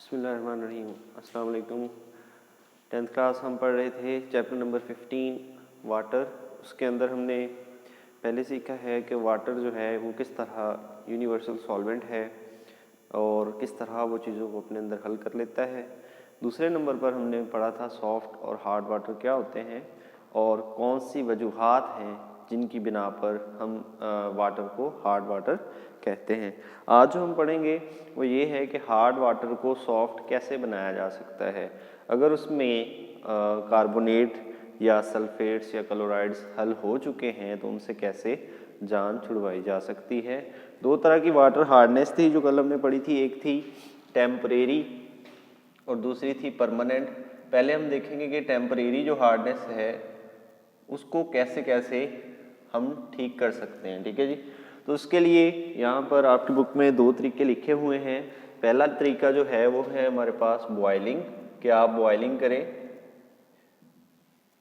बिस्मिल्लाहिर्रहमानिर्रहीम। अस्सलाम वालेकुम। 10th क्लास हम पढ़ रहे थे चैप्टर नंबर 15 वाटर। उसके अंदर हमने पहले सीखा है कि वाटर जो है वो किस तरह यूनिवर्सल सॉल्वेंट है और किस तरह वो चीज़ों को अपने अंदर हल कर लेता है। दूसरे नंबर पर हमने पढ़ा था सॉफ्ट और हार्ड वाटर क्या होते हैं और कौन सी वजूहात हैं जिनकी बिना पर हम वाटर को हार्ड वाटर कहते हैं। आज जो हम पढ़ेंगे वो ये है कि हार्ड वाटर को सॉफ्ट कैसे बनाया जा सकता है। अगर उसमें कार्बोनेट या सल्फेट्स या क्लोराइड्स हल हो चुके हैं तो उनसे कैसे जान छुड़वाई जा सकती है। दो तरह की वाटर हार्डनेस थी जो कल हमने पढ़ी थी, एक थी टेम्परेरी और दूसरी थी परमानेंट। पहले हम देखेंगे कि टेम्परेरी जो हार्डनेस है उसको कैसे कैसे हम ठीक कर सकते हैं। ठीक है जी। तो उसके लिए यहाँ पर आपकी बुक में दो तरीके लिखे हुए हैं। पहला तरीका जो है वो है हमारे पास बॉयलिंग, कि आप बॉयलिंग करें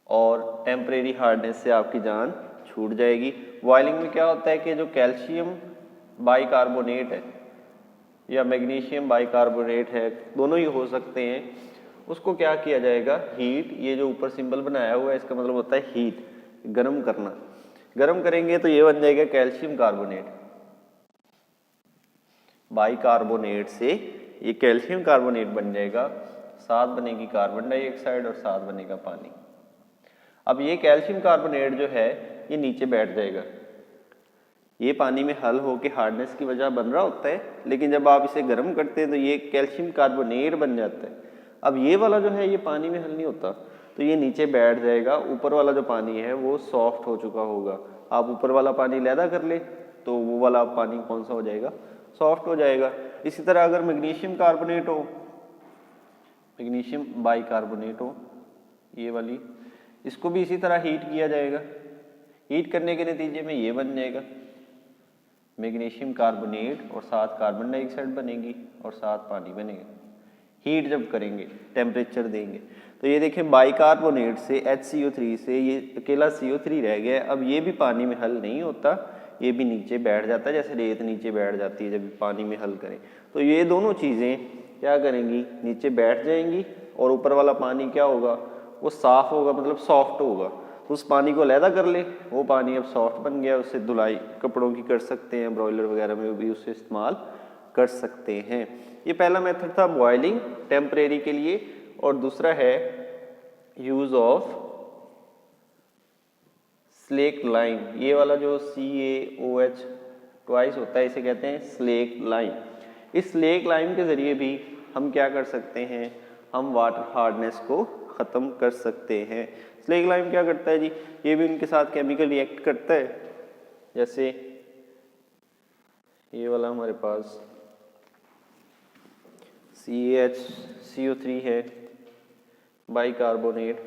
और टेम्परेरी हार्डनेस से आपकी जान छूट जाएगी। बॉयलिंग में क्या होता है कि जो कैल्शियम बाइकार्बोनेट है या मैग्नीशियम बाइकार्बोनेट है, दोनों ही हो सकते हैं, उसको क्या किया जाएगा, हीट, ये जो ऊपर सिंबल बनाया हुआ है इसका मतलब होता है हीट, गर्म करना। गर्म करेंगे तो ये बन जाएगा कैल्शियम कार्बोनेट। बाइकार्बोनेट से ये कैल्शियम कार्बोनेट बन जाएगा, साथ बनेगी कार्बन डाइऑक्साइड और साथ बनेगा पानी। अब ये कैल्शियम कार्बोनेट जो है ये नीचे बैठ जाएगा, ये पानी में हल होके हार्डनेस की वजह बन रहा होता है, लेकिन जब आप इसे गर्म करते हैं तो ये कैल्शियम कार्बोनेट बन जाता है। अब ये वाला जो है ये पानी में हल नहीं होता तो ये नीचे बैठ जाएगा। ऊपर वाला जो पानी है वो सॉफ्ट हो चुका होगा। आप ऊपर वाला पानी लैदा कर ले तो वो वाला पानी कौन सा हो जाएगा, सॉफ्ट हो जाएगा। इसी तरह अगर मैग्नीशियम कार्बोनेट हो, मैग्नीशियम बाइकार्बोनेट हो, ये वाली, इसको भी इसी तरह हीट किया जाएगा। हीट करने के नतीजे में ये बन जाएगा मैग्नीशियम कार्बोनेट और साथ कार्बन डाइऑक्साइड बनेगी और साथ पानी बनेगा। हीट जब करेंगे, टेम्परेचर देंगे तो ये देखें बाइकार्बोनेट से HCO3 से ये अकेला CO3 रह गया। अब ये भी पानी में हल नहीं होता, ये भी नीचे बैठ जाता है, जैसे रेत नीचे बैठ जाती है जब पानी में हल करें। तो ये दोनों चीज़ें क्या करेंगी, नीचे बैठ जाएंगी और ऊपर वाला पानी क्या होगा, वो साफ होगा, मतलब सॉफ्ट होगा। तो उस पानी को अलहदा कर ले, वो पानी अब सॉफ्ट बन गया, उससे धुलाई कपड़ों की कर सकते हैं, ब्रॉयलर वगैरह में भी उससे इस्तेमाल कर सकते हैं। ये पहला मेथड था बॉयलिंग टेम्परेरी के लिए, और दूसरा है यूज ऑफ स्लेक्ट लाइम। ये वाला जो CaOH ट्वाइस होता है इसे कहते हैं स्लेक्ट लाइम। इस स्लेक्ट लाइम के जरिए भी हम क्या कर सकते हैं, हम वाटर हार्डनेस को ख़त्म कर सकते हैं। स्लेक्ट लाइम क्या करता है जी, ये भी उनके साथ केमिकल रिएक्ट करता है। जैसे ये वाला हमारे पास CaHCO3 है, बाइकार्बोनेट,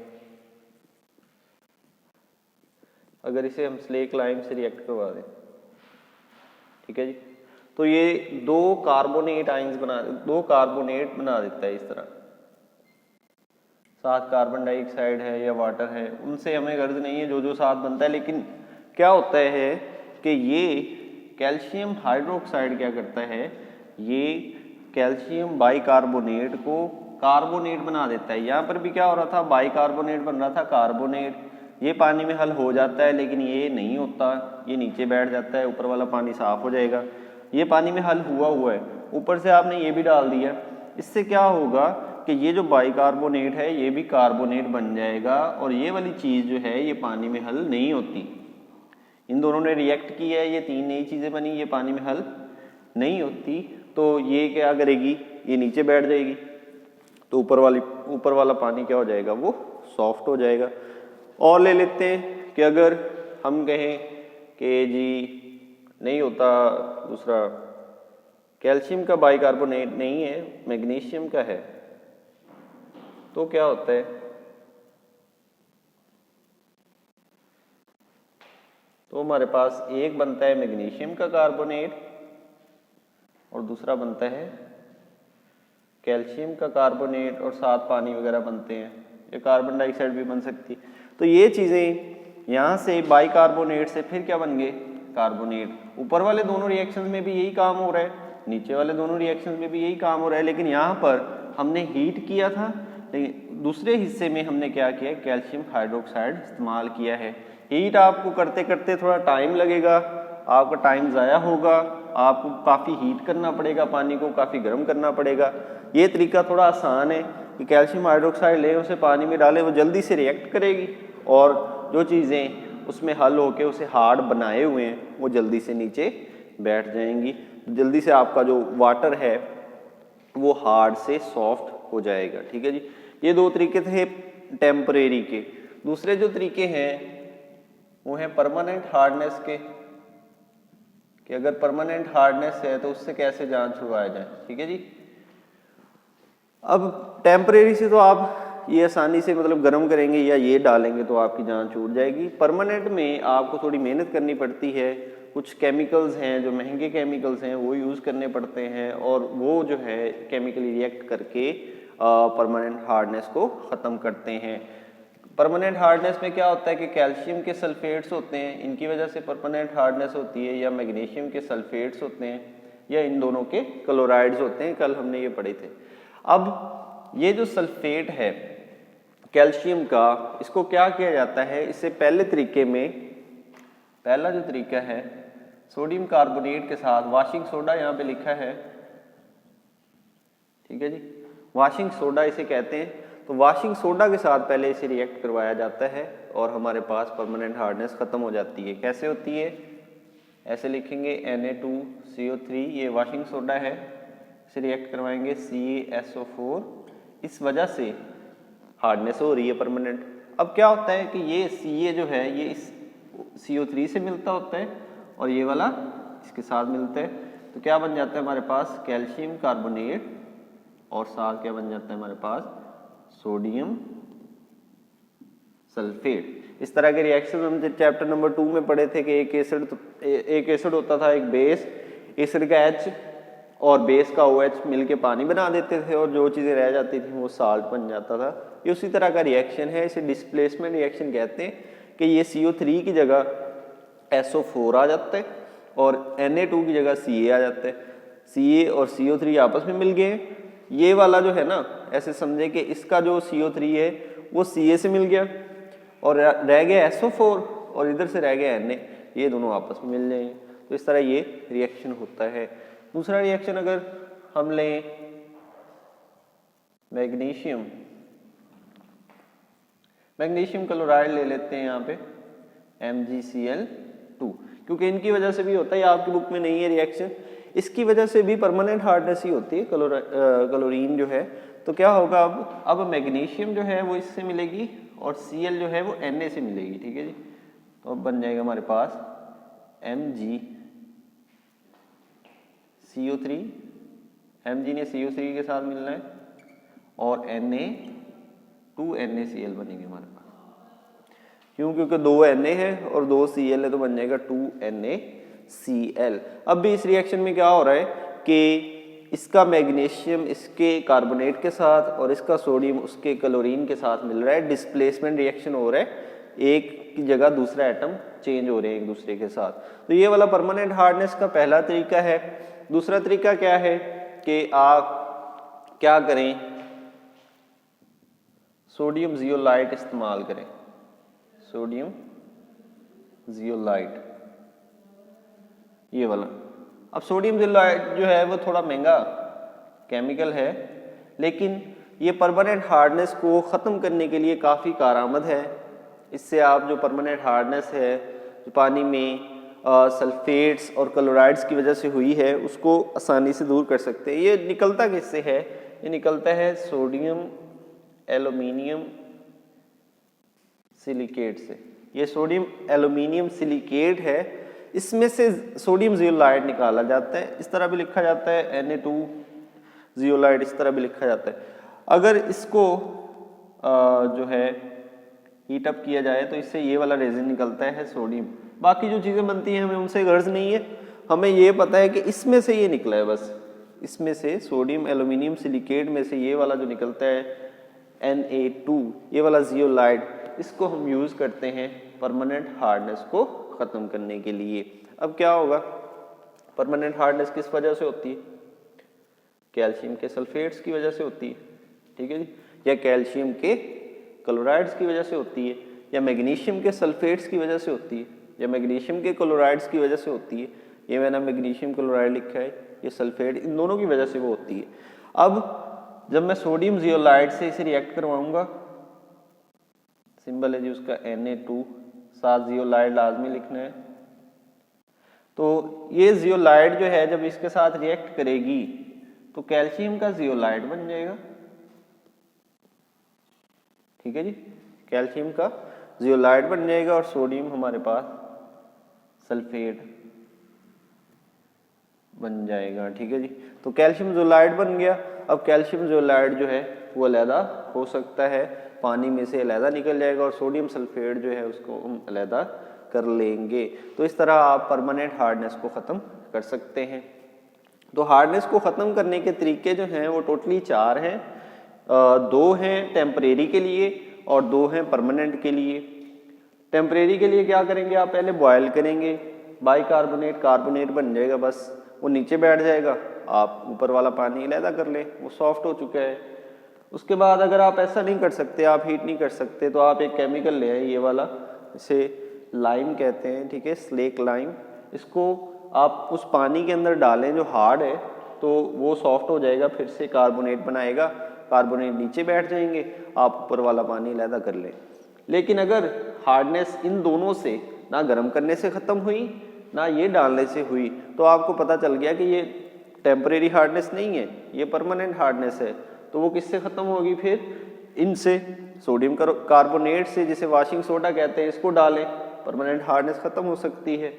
अगर इसे हम स्लेक्ट लाइम से रिएक्ट करवा दें, ठीक है जी, तो ये दो कार्बोनेट आयंस दो कार्बोनेट बना देता है। इस तरह साथ कार्बन डाइऑक्साइड है या वाटर है, उनसे हमें गर्ज नहीं है जो जो साथ बनता है। लेकिन क्या होता है कि ये कैल्शियम हाइड्रोक्साइड क्या करता है, ये कैल्शियम बाइकार्बोनेट को कार्बोनेट बना देता है। यहाँ पर भी क्या हो रहा था, बाइकार्बोनेट बन रहा था, कार्बोनेट, ये पानी में हल हो जाता है लेकिन ये नहीं होता, ये नीचे बैठ जाता है, ऊपर वाला पानी साफ हो जाएगा। ये पानी में हल हुआ है, ऊपर से आपने ये भी डाल दिया, इससे क्या होगा कि ये जो बाइकार्बोनेट है ये भी कार्बोनेट बन जाएगा और ये वाली चीज़ जो है ये पानी में हल नहीं होती। इन दोनों ने रिएक्ट किया है, ये तीन नई चीज़ें बनी, ये पानी में हल नहीं होती, तो ये क्या करेगी, ये नीचे बैठ जाएगी, तो ऊपर वाला पानी क्या हो जाएगा, वो सॉफ्ट हो जाएगा। और ले लेते हैं कि अगर हम कहें कि जी नहीं होता, दूसरा कैल्शियम का बाइकार्बोनेट नहीं है, मैग्नीशियम का है, तो क्या होता है, तो हमारे पास एक बनता है मैग्नीशियम का कार्बोनेट और दूसरा बनता है कैल्शियम का कार्बोनेट और साथ पानी वगैरह बनते हैं, या कार्बन डाइऑक्साइड भी बन सकती है। तो ये चीज़ें यहाँ से बाइकार्बोनेट से फिर क्या बन गए, कार्बोनेट। ऊपर वाले दोनों रिएक्शंस में भी यही काम हो रहा है, नीचे वाले दोनों रिएक्शंस में भी यही काम हो रहा है, लेकिन यहाँ पर हमने हीट किया था, लेकिन दूसरे हिस्से में हमने क्या किया, कैल्शियम हाइड्रोक्साइड इस्तेमाल किया है। हीट आपको करते करते थोड़ा टाइम लगेगा, आपका टाइम ज़ाया होगा, आपको काफ़ी हीट करना पड़ेगा, पानी को काफ़ी गर्म करना पड़ेगा। ये तरीका थोड़ा आसान है कि कैल्शियम हाइड्रोक्साइड लें, उसे पानी में डालें, वो जल्दी से रिएक्ट करेगी और जो चीज़ें उसमें हल होके उसे हार्ड बनाए हुए हैं वो जल्दी से नीचे बैठ जाएंगी। जल्दी से आपका जो वाटर है वो हार्ड से सॉफ्ट हो जाएगा। ठीक है जी, ये दो तरीके थे टेम्परेरी के। दूसरे जो तरीके हैं वो है परमानेंट हार्डनेस के, कि अगर परमानेंट हार्डनेस है तो उससे कैसे जान छुड़वाया जाए। ठीक है जी, अब टेम्परेरी से तो आप ये आसानी से मतलब गर्म करेंगे या ये डालेंगे तो आपकी जान छूट जाएगी। परमानेंट में आपको थोड़ी मेहनत करनी पड़ती है, कुछ केमिकल्स हैं जो महंगे केमिकल्स हैं वो यूज़ करने पड़ते हैं और वो जो है केमिकली रिएक्ट करके परमानेंट हार्डनेस को ख़त्म करते हैं। परमानेंट हार्डनेस में क्या होता है कि कैल्शियम के सल्फेट्स होते हैं, इनकी वजह से परमानेंट हार्डनेस होती है, या मैग्नीशियम के सल्फेट्स होते हैं, या इन दोनों के क्लोराइड्स होते हैं, कल हमने ये पढ़े थे। अब ये जो सल्फेट है कैल्शियम का, इसको क्या किया जाता है, इससे पहले तरीके में पहला जो तरीका है सोडियम कार्बोनेट के साथ, वाशिंग सोडा यहाँ पे लिखा है, ठीक है जी, वाशिंग सोडा इसे कहते हैं। तो वाशिंग सोडा के साथ पहले इसे रिएक्ट करवाया जाता है और हमारे पास परमानेंट हार्डनेस खत्म हो जाती है। कैसे होती है, ऐसे लिखेंगे Na2CO3, ये वाशिंग सोडा है, इसे रिएक्ट करवाएंगे CaSO4, इस वजह से हार्डनेस हो रही है परमानेंट। अब क्या होता है कि ये Ca जो है ये इस CO3 से मिलता होता है और ये वाला इसके साथ मिलता है, तो क्या बन जाता है हमारे पास कैल्शियम कार्बोनेट और साथ क्या बन जाता है हमारे पास सोडियम सल्फेट। इस तरह के रिएक्शन हम चैप्टर नंबर 2 में पढ़े थे कि एक एसिड होता था, एक बेस, एसिड का H और बेस का OH मिलके पानी बना देते थे और जो चीज़ें रह जाती थी वो साल्ट बन जाता था। ये उसी तरह का रिएक्शन है, इसे डिस्प्लेसमेंट रिएक्शन कहते हैं कि ये CO3 की जगह SO4 आ जाता है और Na2 की जगह Ca आ जाता है। Ca और CO3 आपस में मिल गए। ये वाला जो है ना, ऐसे समझे कि इसका जो CO3 है वो Ca से मिल गया और रह गया SO4 और इधर से रह गया Na, ये दोनों आपस में मिल जाएंगे। तो इस तरह ये रिएक्शन होता है। दूसरा रिएक्शन अगर हम लें मैग्नीशियम क्लोराइड ले लेते हैं यहाँ पे MgCl2, क्योंकि इनकी वजह से भी होता है, आपकी बुक में नहीं है रिएक्शन, इसकी वजह से भी परमानेंट हार्डनेस ही होती है क्लोरीन जो है। तो क्या होगा, अब मैग्नीशियम जो है वो इससे मिलेगी और Cl जो है वो Na से मिलेगी। ठीक है जी, तो अब बन जाएगा हमारे पास MgCO3, Mg ने CO3 के साथ मिलना है और Na2NaCl बनेंगे हमारे पास। क्यों, क्योंकि 2 Na है और 2 Cl है तो बन जाएगा 2NaCl। अब भी इस रिएक्शन में क्या हो रहा है कि इसका मैग्नीशियम इसके कार्बोनेट के साथ और इसका सोडियम उसके क्लोरीन के साथ मिल रहा है, डिस्प्लेसमेंट रिएक्शन हो रहा है, एक की जगह दूसरा एटम चेंज हो रहे हैं एक दूसरे के साथ। तो ये वाला परमानेंट हार्डनेस का पहला तरीका है। दूसरा तरीका क्या है कि आप क्या करें, सोडियम जियोलाइट इस्तेमाल करें, सोडियम जियोलाइट ये वाला। अब सोडियम जियोलाइट जो है वो थोड़ा महंगा केमिकल है, लेकिन ये परमानेंट हार्डनेस को ख़त्म करने के लिए काफ़ी कारआमद है। इससे आप जो परमानेंट हार्डनेस है जो पानी में सल्फेट्स और क्लोराइड्स की वजह से हुई है उसको आसानी से दूर कर सकते हैं। ये निकलता किससे है, ये निकलता है सोडियम एल्यूमिनियम सिलिकेट से। ये सोडियम एल्यूमिनियम सिलिकेट है, इसमें से सोडियम जियोलाइट निकाला जाता है। इस तरह भी लिखा जाता है Na2 जियोलाइट, इस तरह भी लिखा जाता है। अगर इसको जो है हीट अप किया जाए तो इससे ये वाला रेजिन निकलता है सोडियम। बाकी जो चीज़ें बनती हैं हमें उनसे गर्ज नहीं है, हमें ये पता है कि इसमें से ये निकला है, बस इसमें से सोडियम एल्यूमिनियम सिलिकेट में से ये वाला जो निकलता है Na2, ये वाला जियोलाइट, इसको हम यूज़ करते हैं परमानेंट हार्डनेस को ख़त्म करने के लिए। अब क्या होगा, परमानेंट हार्डनेस किस वजह से होती है, कैल्शियम के सल्फेट्स की वजह से होती है। ठीक है जी, या कैल्शियम के क्लोराइड्स की वजह से होती है, या मैग्नीशियम के सल्फेट्स की वजह से होती है, या मैग्नीशियम के क्लोराइड्स की वजह से होती है। ये मैंने मैग्नीशियम क्लोराइड लिखा है, ये सल्फेट, इन दोनों की वजह से वो होती है। अब जब मैं सोडियम जियोलाइड से इसे रिएक्ट करवाऊंगा, सिंबल है जी उसका Na2, साथ जियोलाइड लाजमी लिखना है। तो ये जियोलाइड जो है जब इसके साथ रिएक्ट करेगी तो कैल्शियम का जियोलाइड बन जाएगा, ठीक है जी, कैल्शियम का जियोलाइड बन जाएगा और सोडियम हमारे पास सल्फेट बन जाएगा, ठीक है जी। तो कैल्शियम जियोलाइड बन गया। अब कैल्शियम जियोलाइड जो है वो अलहदा हो सकता है, पानी में से अलहदा निकल जाएगा और सोडियम सल्फेट जो है उसको हम अलहदा कर लेंगे। तो इस तरह आप परमानेंट हार्डनेस को ख़त्म कर सकते हैं। तो हार्डनेस को ख़त्म करने के तरीके जो हैं वो टोटली 4 हैं। 2 हैं टेम्परेरी के लिए और 2 हैं परमानेंट के लिए। टेम्परेरी के लिए क्या करेंगे, आप पहले बॉयल करेंगे, बाइकार्बोनेट कार्बोनेट बन जाएगा, बस वो नीचे बैठ जाएगा, आप ऊपर वाला पानी अलहदा कर लें, वो सॉफ्ट हो चुका है। उसके बाद अगर आप ऐसा नहीं कर सकते, आप हीट नहीं कर सकते, तो आप एक केमिकल ले आए, ये वाला, इसे लाइम कहते हैं, ठीक है, स्लेक लाइम। इसको आप उस पानी के अंदर डालें जो हार्ड है, तो वो सॉफ्ट हो जाएगा, फिर से कार्बोनेट बनाएगा, कार्बोनेट नीचे बैठ जाएंगे, आप ऊपर वाला पानी अलहदा कर लें। लेकिन अगर हार्डनेस इन दोनों से ना गर्म करने से ख़त्म हुई ना ये डालने से हुई, तो आपको पता चल गया कि ये टेम्परेरी हार्डनेस नहीं है, ये परमानेंट हार्डनेस है। तो वो किससे ख़त्म होगी फिर, इनसे, सोडियम कार्बोनेट से, जिसे वॉशिंग सोडा कहते हैं, इसको डालें, परमानेंट हार्डनेस ख़त्म हो सकती है।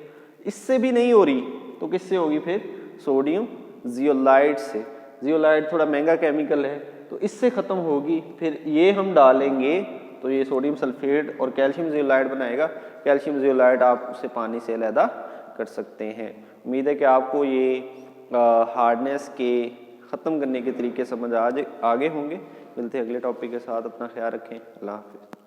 इससे भी नहीं हो रही तो किससे होगी फिर, सोडियम जियोलाइड से। जियोलाइड थोड़ा महंगा केमिकल है, तो इससे ख़त्म होगी। फिर ये हम डालेंगे तो ये सोडियम सल्फेट और कैल्शियम जियोलाइड बनाएगा। कैल्शियम जियोलाइड आप उसे पानी से अलहदा कर सकते हैं। उम्मीद है कि आपको ये हार्डनेस के ख़त्म करने के तरीके समझ आगे होंगे। मिलते हैं अगले टॉपिक के साथ, अपना ख्याल रखें, अल्लाह हाफिज़।